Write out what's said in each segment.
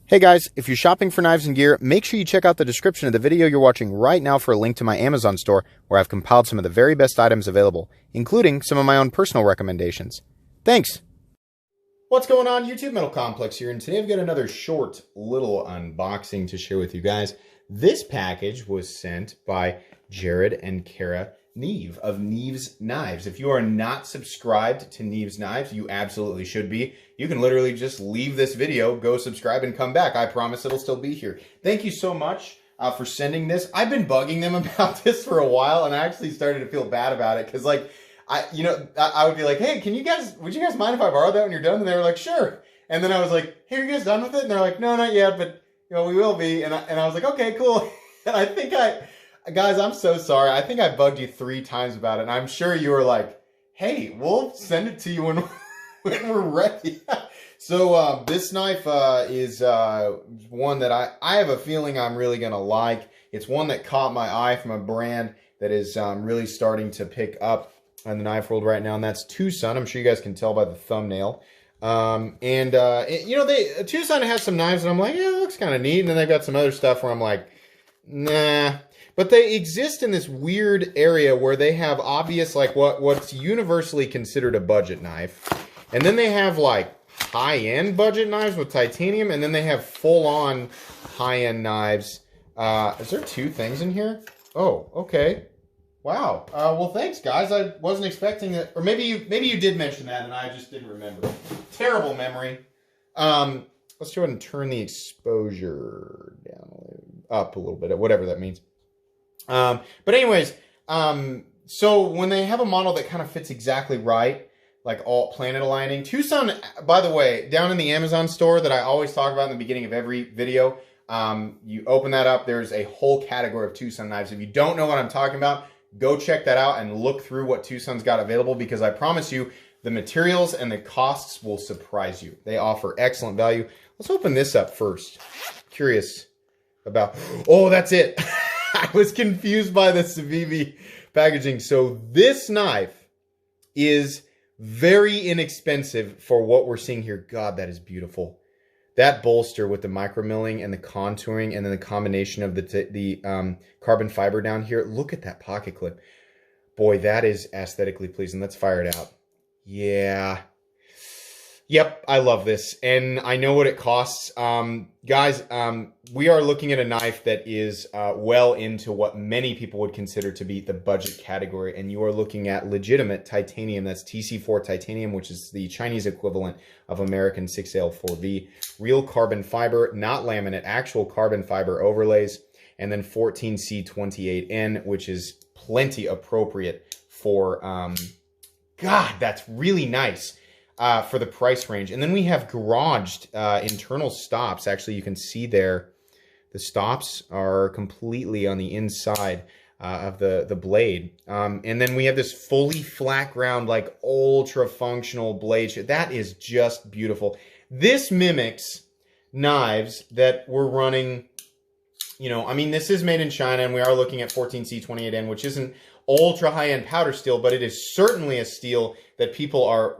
Hey guys, if you're shopping for knives and gear, make sure you check out the description of the video you're watching right now for a link to my Amazon store where I've compiled some of the very best items available, including some of my own personal recommendations. Thanks! What's going on, YouTube? Metal Complex here, and today I've got another short little unboxing to share with you guys. This package was sent by Jared and Kara Neve of Neve's Knives. If you are not subscribed to Neve's Knives, you absolutely should be. You can literally just leave this video, go subscribe, and come back. I promise it'll still be here. Thank you so much for sending this. I've been bugging them about this for a while, and I actually started to feel bad about it because, like, I would be like, hey, would you guys mind if I borrow that when you're done? And they were like, sure. And then I was like, hey, are you guys done with it? And they're like, no, not yet, but we will be. And I was like, okay, cool. And guys, I'm so sorry. I think I bugged you 3 times about it. And I'm sure you were like, hey, we'll send it to you when we're ready. So this knife is one that I have a feeling I'm really going to like. It's one that caught my eye from a brand that is really starting to pick up in the knife world right now, and that's Twosun. I'm sure you guys can tell by the thumbnail. Twosun has some knives and I'm like, yeah, it looks kind of neat. And then they've got some other stuff where I'm like, nah. But they exist in this weird area where they have obvious, like what's universally considered a budget knife. And then they have like high-end budget knives with titanium, and then they have full-on high-end knives. Is there 2 things in here? Oh, okay. Wow. Well, thanks, guys. I wasn't expecting that. Or maybe you did mention that, and I just didn't remember. Terrible memory. Let's go ahead and turn the exposure up a little bit, whatever that means. But anyways, so when they have a model that kind of fits exactly right, like all planet aligning, Twosun, by the way, down in the Amazon store that I always talk about in the beginning of every video, you open that up, there's a whole category of Twosun knives. If you don't know what I'm talking about, go check that out and look through what Twosun's got available, because I promise you, the materials and the costs will surprise you. They offer excellent value. Let's open this up first. Curious about, oh, that's it. I was confused by the Civivi packaging. So this knife is very inexpensive for what we're seeing here. God, that is beautiful. That bolster with the micromilling and the contouring and then the combination of the carbon fiber down here. Look at that pocket clip. Boy, that is aesthetically pleasing. Let's fire it out. Yeah. Yep, I love this. And I know what it costs. Guys, we are looking at a knife that is well into what many people would consider to be the budget category. And you are looking at legitimate titanium. That's TC4 titanium, which is the Chinese equivalent of American 6L4V. Real carbon fiber, not laminate, actual carbon fiber overlays. And then 14C28N, which is plenty appropriate for, God, that's really nice. For the price range. And then we have garaged internal stops. Actually, you can see there the stops are completely on the inside of the blade. And then we have this fully flat ground, like ultra functional blade. That is just beautiful. This mimics knives that we're running, I mean, this is made in China, and we are looking at 14C28N, which isn't ultra high-end powder steel, but it is certainly a steel that people are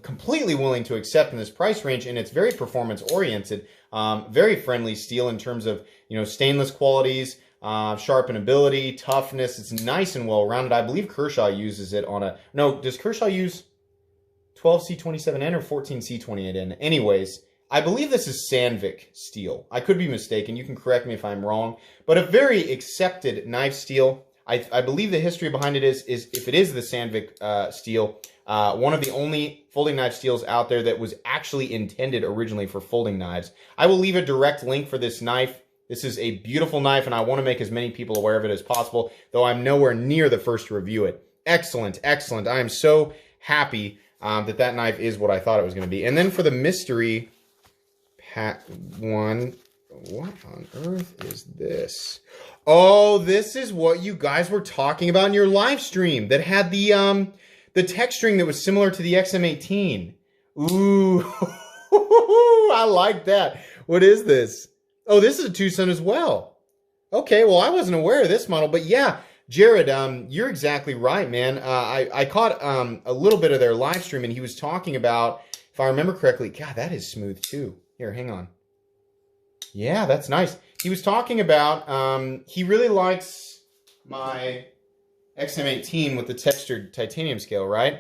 completely willing to accept in this price range, and it's very performance-oriented, very friendly steel in terms of, stainless qualities, sharpenability, toughness. It's nice and well-rounded. I believe Kershaw uses it on a... No, does Kershaw use 12C27N or 14C28N? Anyways, I believe this is Sandvik steel. I could be mistaken. You can correct me if I'm wrong. But a very accepted knife steel. I believe the history behind it is if it is the Sandvik steel, one of the only folding knife steels out there that was actually intended originally for folding knives. I will leave a direct link for this knife. This is a beautiful knife, and I want to make as many people aware of it as possible, though I'm nowhere near the first to review it. Excellent, excellent. I am so happy that knife is what I thought it was going to be. And then for the mystery pack one, what on earth is this? Oh, this is what you guys were talking about in your live stream that had the texturing that was similar to the XM18. Ooh, I like that. What is this? Oh, this is a Twosun as well. Okay, well, I wasn't aware of this model, but yeah, Jared, you're exactly right, man. I caught a little bit of their live stream, and he was talking about, if I remember correctly, God, that is smooth too. Here, hang on. Yeah, that's nice. He was talking about, he really likes my XM18 with the textured titanium scale, right?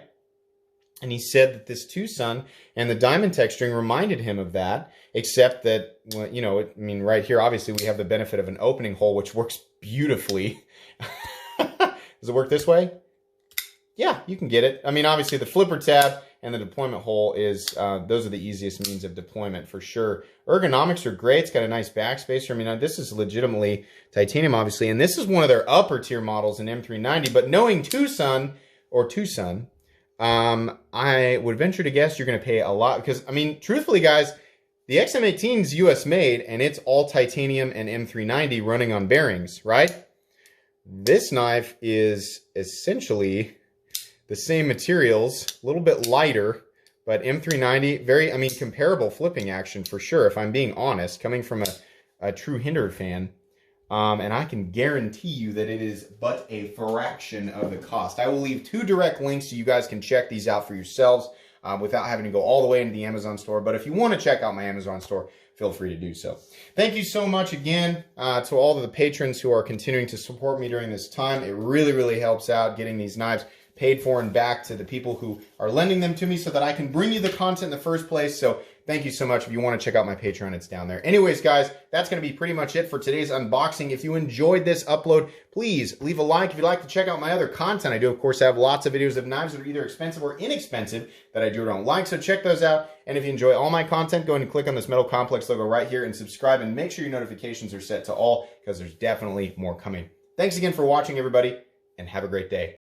And he said that this Twosun and the diamond texturing reminded him of that, except that, well, you know, I mean, right here, obviously, we have the benefit of an opening hole, which works beautifully. Does it work this way? Yeah, you can get it. I mean, obviously, the flipper tab and the deployment hole is, those are the easiest means of deployment for sure. Ergonomics are great. It's got a nice backspacer. I mean, this is legitimately titanium, obviously, and this is one of their upper tier models in M390, but knowing Twosun, I would venture to guess you're going to pay a lot because, I mean, truthfully, guys, the XM18 is US made and it's all titanium and M390 running on bearings, right? This knife is essentially the same materials, a little bit lighter, but M390, very, I mean, comparable flipping action for sure, if I'm being honest, coming from a true Hinder fan. And I can guarantee you that it is but a fraction of the cost. I will leave 2 direct links so you guys can check these out for yourselves without having to go all the way into the Amazon store. But if you want to check out my Amazon store, feel free to do so. Thank you so much again to all of the patrons who are continuing to support me during this time. It really, really helps out getting these knives paid for and back to the people who are lending them to me so that I can bring you the content in the first place. So thank you so much. If you want to check out my Patreon, it's down there. Anyways, guys, that's going to be pretty much it for today's unboxing. If you enjoyed this upload, please leave a like. If you'd like to check out my other content, I do, of course, have lots of videos of knives that are either expensive or inexpensive that I do or don't like. So check those out. And if you enjoy all my content, go ahead and click on this Metal Complex logo right here and subscribe and make sure your notifications are set to all because there's definitely more coming. Thanks again for watching, everybody, and have a great day.